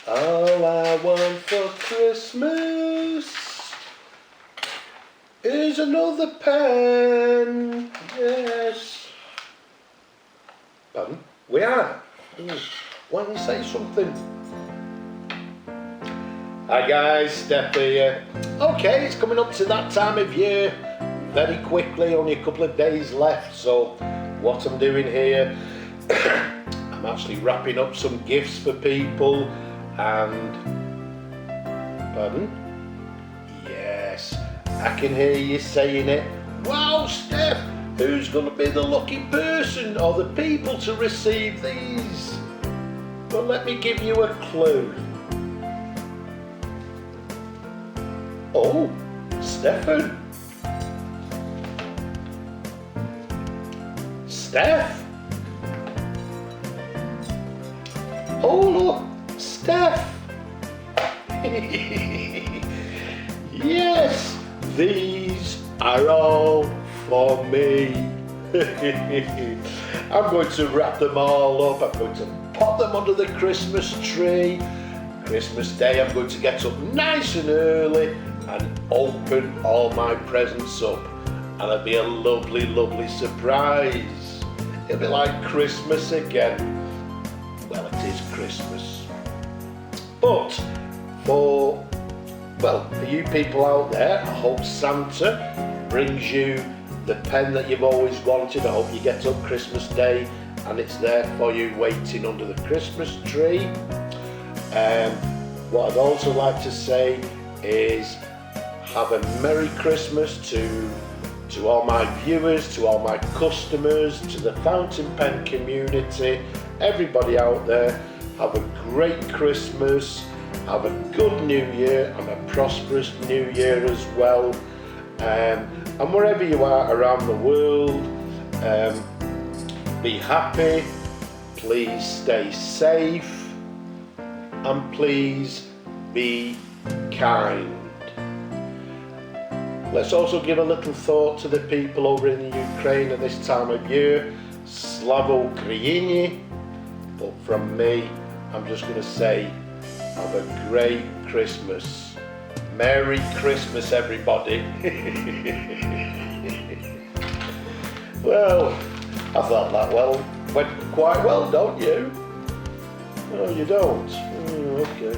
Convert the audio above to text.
All I want for Christmas is another pen. Yes. Pardon? We are. Why don't you say something? Hi guys, Steph here. Okay, it's coming up to that time of year. Very quickly, only a couple of days left. So what I'm doing here, I'm actually wrapping up some gifts for people and... Pardon? Yes, I can hear you saying it. Wow, Steph, who's going to be the lucky person or the people to receive these? Well, let me give you a clue. Oh, Stefan. Steph. Oh look, Steph. Yes, these are all for me. I'm going to wrap them all up. I'm going to pop them under the Christmas tree. Christmas Day I'm going to get up nice and early and open all my presents up, and it'll be a lovely, lovely surprise. It'll be like Christmas again. Well, it is Christmas. But for you people out there, I hope Santa brings you the pen that you've always wanted. I hope you get up Christmas Day and it's there for you waiting under the Christmas tree. What I'd also like to say is have a Merry Christmas to all my viewers, to all my customers, to the fountain pen community, everybody out there. Have a great Christmas, have a good New Year and a prosperous New Year as well. And wherever you are around the world, be happy, please stay safe, and please be kind. Let's also give a little thought to the people over in the Ukraine at this time of year. Slava Ukraini. But from me, I'm just going to say, have a great Christmas. Merry Christmas, everybody. Well, I thought that went quite well, don't you? Oh, you don't? Okay.